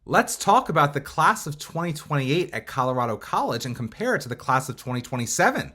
Let's talk about the class of 2028 at Colorado College and compare it to the class of 2027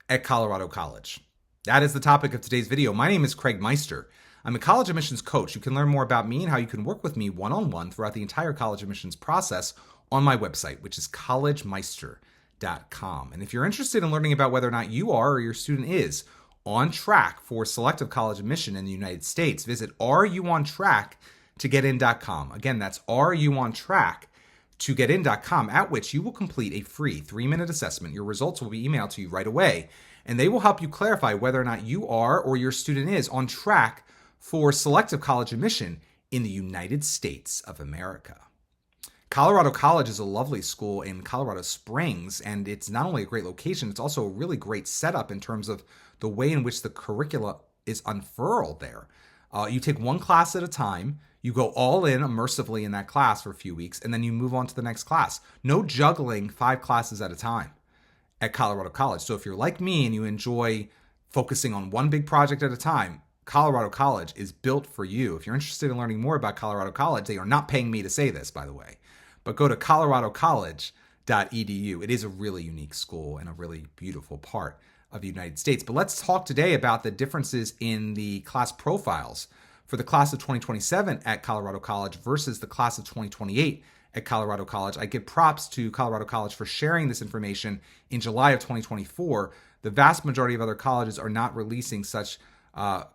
at Colorado College. That is the topic of today's video. My name is Craig Meister. I'm a college admissions coach. You can learn more about me and how you can work with me one-on-one throughout the entire college admissions process on my website, which is collegemeister.com. And if you're interested in learning about whether or not you are or your student is on track for selective college admission in the United States, visit areyouontrack.togetin.com. Again, that's areyouontrack.togetin.com, at which you will complete a free 3-minute assessment. Your results will be emailed to you right away, and they will help you clarify whether or not you are or your student is on track for selective college admission in the United States of America. Colorado College is a lovely school in Colorado Springs, and it's not only a great location, it's also a really great setup in terms of the way in which the curricula is unfurled there. You take one class at a time, you go all in immersively in that class for a few weeks, and then you move on to the next class. No juggling 5 classes at a time at Colorado College. So if you're like me and you enjoy focusing on one big project at a time, Colorado College is built for you. If you're interested in learning more about Colorado College, they are not paying me to say this, by the way, but go to coloradocollege.edu. It is a really unique school and a really beautiful part of the United States. But let's talk today about the differences in the class profiles for the class of 2027 at Colorado College versus the class of 2028 at Colorado College. I give props to Colorado College for sharing this information in July of 2024. The vast majority of other colleges are not releasing such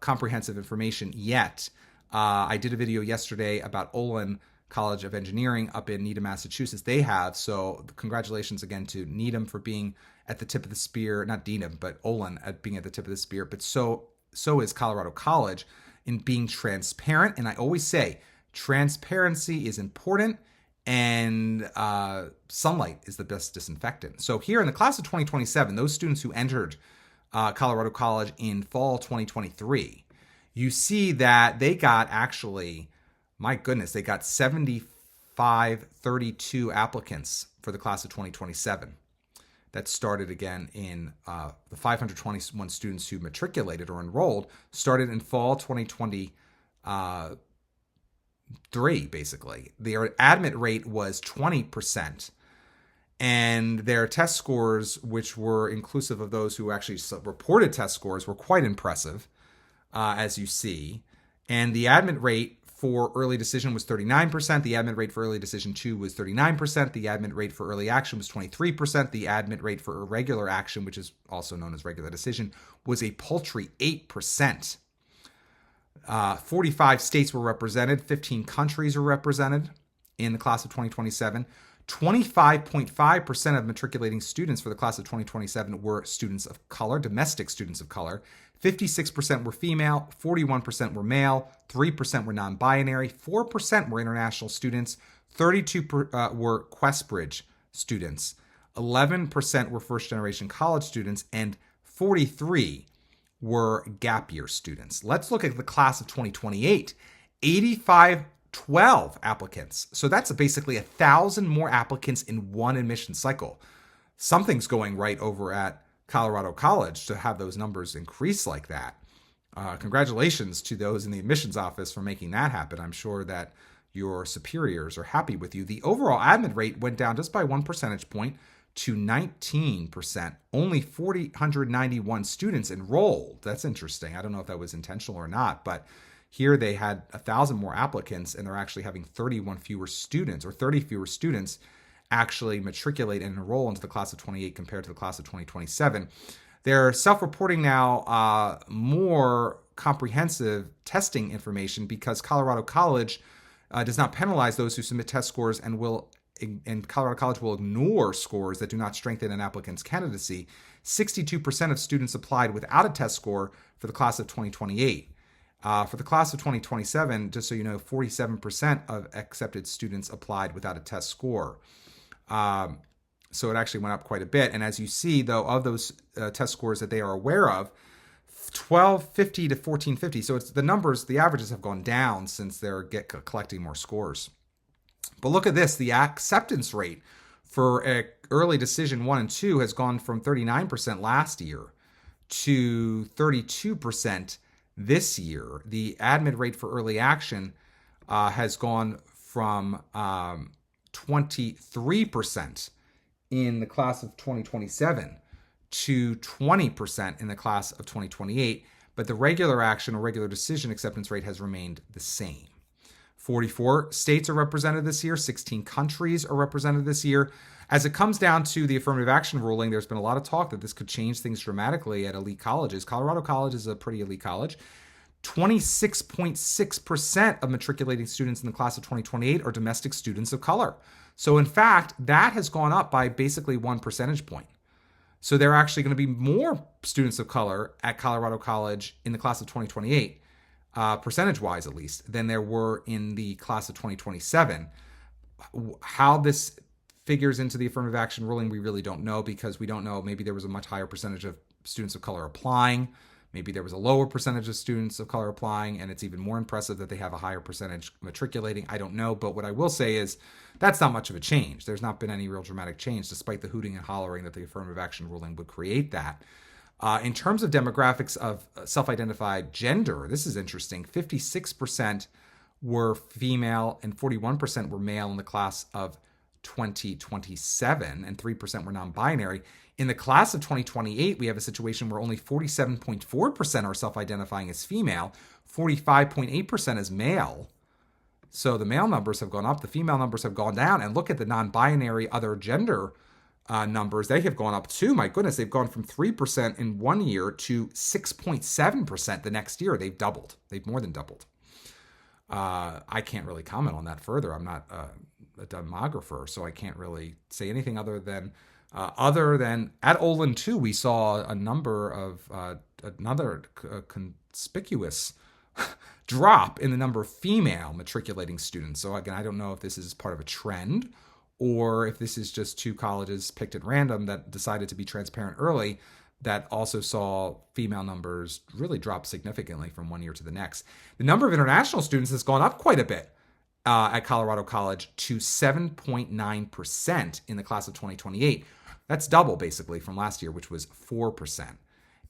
comprehensive information yet. I did a video yesterday about Olin College of Engineering up in Needham, Massachusetts. They have, so congratulations again to Needham for being at the tip of the spear, not Needham, but Olin at being at the tip of the spear, but so is Colorado College in being transparent. And I always say transparency is important, and sunlight is the best disinfectant. So here in the class of 2027, those students who entered Colorado College in fall 2023, you see that they got actually, my goodness, they got 7532 applicants for the class of 2027. That started again in the 521 students who matriculated or enrolled, started in fall 2023, basically. Their admit rate was 20%. And their test scores, which were inclusive of those who actually reported test scores, were quite impressive, as you see. And the admit rate for early decision was 39%. The admit rate for early decision 2 was 39%. The admit rate for early action was 23%. The admit rate for irregular action, which is also known as regular decision, was a paltry 8%. 45 states were represented. 15 countries were represented in the class of 2027. 25.5% of matriculating students for the class of 2027 were students of color, domestic students of color. 56% were female, 41% were male, 3% were non-binary, 4% were international students, 32% were QuestBridge students, 11% were first-generation college students, and 43% were gap year students. Let's look at the class of 2028. 12 applicants. So that's basically 1,000 more applicants in one admission cycle. Something's going right over at Colorado College to have those numbers increase like that. Congratulations to those in the admissions office for making that happen. I'm sure that your superiors are happy with you. The overall admit rate went down just by 1 percentage point to 19%. Only 491 students enrolled. That's interesting. I don't know if that was intentional or not, but here they had 1,000 more applicants, and they're actually having 31 fewer students, or 30 fewer students actually matriculate and enroll into the class of 28 compared to the class of 2027. They're self-reporting now more comprehensive testing information because Colorado College does not penalize those who submit test scores and Colorado College will ignore scores that do not strengthen an applicant's candidacy. 62% of students applied without a test score for the class of 2028. For the class of 2027, just so you know, 47% of accepted students applied without a test score. So it actually went up quite a bit. And as you see, though, of those test scores that they are aware of, 1250 to 1450. So it's the numbers, the averages have gone down since they're collecting more scores. But look at this, the acceptance rate for early decision 1 and 2 has gone from 39% last year to 32% this year. The admit rate for early action has gone from 23% in the class of 2027 to 20% in the class of 2028, but the regular action or regular decision acceptance rate has remained the same. 44 states are represented this year, 16 countries are represented this year. As it comes down to the affirmative action ruling, there's been a lot of talk that this could change things dramatically at elite colleges. Colorado College is a pretty elite college. 26.6% of matriculating students in the class of 2028 are domestic students of color. So in fact, that has gone up by basically 1 percentage point. So there are actually going to be more students of color at Colorado College in the class of 2028, percentage-wise at least, than there were in the class of 2027. How this figures into the affirmative action ruling, we really don't know, because we don't know. Maybe there was a much higher percentage of students of color applying. Maybe there was a lower percentage of students of color applying, and it's even more impressive that they have a higher percentage matriculating. I don't know, but what I will say is that's not much of a change. There's not been any real dramatic change, despite the hooting and hollering that the affirmative action ruling would create that. In terms of demographics of self-identified gender, this is interesting. 56% were female and 41% were male in the class of 2027, and 3% were non-binary. In the class of 2028, we have a situation where only 47.4% are self-identifying as female, 45.8% as male. So the male numbers have gone up, the female numbers have gone down. And look at the non-binary other gender numbers. They have gone up too. My goodness, they've gone from 3% in 1 year to 6.7% the next year. They've doubled. They've more than doubled. I can't really comment on that further. I'm not a demographer, so I can't really say anything other than at Olin 2, we saw a number of another conspicuous drop in the number of female matriculating students. So again, I don't know if this is part of a trend or if this is just two colleges picked at random that decided to be transparent early that also saw female numbers really drop significantly from 1 year to the next. The number of international students has gone up quite a bit at Colorado College to 7.9% in the class of 2028. That's double basically from last year, which was 4%.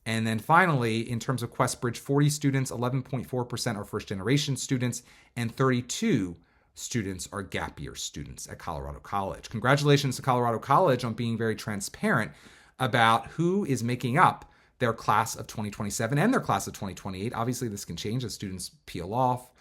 And then finally, in terms of QuestBridge, 40 students, 11.4% are first generation students, and 32 students are gap year students at Colorado College. Congratulations to Colorado College on being very transparent about who is making up their class of 2027 and their class of 2028. Obviously, this can change as students peel off.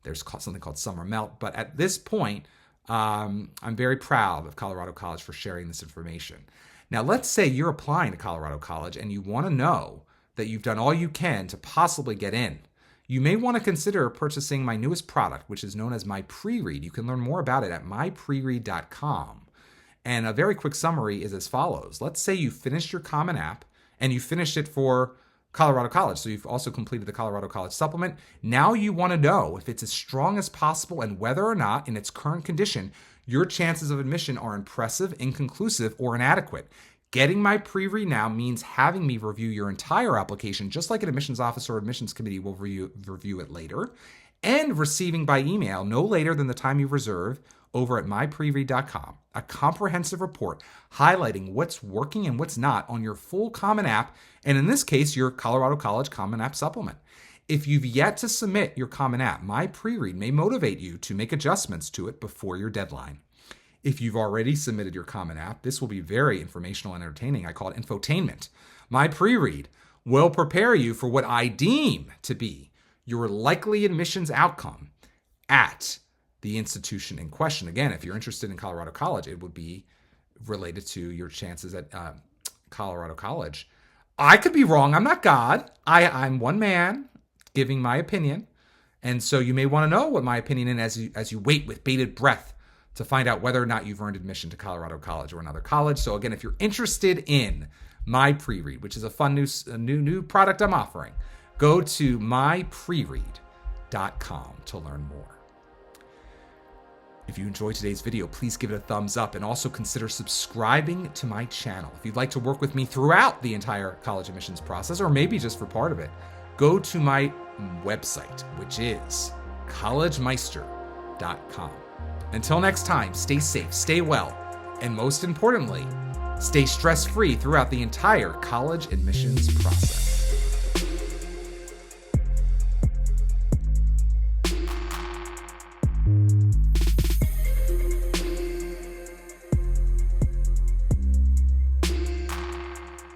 There's something called summer melt. But at this point, I'm very proud of Colorado College for sharing this information. Now, let's say you're applying to Colorado College and you want to know that you've done all you can to possibly get in. You may want to consider purchasing my newest product, which is known as My Pre-Read. You can learn more about it at mypreread.com. And a very quick summary is as follows. Let's say you finished your Common App and you finished it for Colorado College. So you've also completed the Colorado College supplement. Now you want to know if it's as strong as possible and whether or not, in its current condition, your chances of admission are impressive, inconclusive, or inadequate. Getting My Pre-Read now means having me review your entire application, just like an admissions officer or admissions committee will review it later, and receiving by email no later than the time you reserve over at mypreread.com a comprehensive report highlighting what's working and what's not on your full Common App, and in this case, your Colorado College Common App supplement. If you've yet to submit your Common App, My Pre-Read may motivate you to make adjustments to it before your deadline. If you've already submitted your Common App, this will be very informational and entertaining. I call it infotainment. My Pre-Read will prepare you for what I deem to be your likely admissions outcome at the institution in question. Again, if you're interested in Colorado College, it would be related to your chances at Colorado College. I could be wrong. I'm not God. I'm one man giving my opinion. And so you may want to know what my opinion is as you wait with bated breath to find out whether or not you've earned admission to Colorado College or another college. So again, if you're interested in My Pre-Read, which is a fun new product I'm offering, go to mypreread.com to learn more. If you enjoyed today's video, please give it a thumbs up and also consider subscribing to my channel. If you'd like to work with me throughout the entire college admissions process, or maybe just for part of it, go to my website, which is collegemeister.com. Until next time, stay safe, stay well, and most importantly, stay stress-free throughout the entire college admissions process.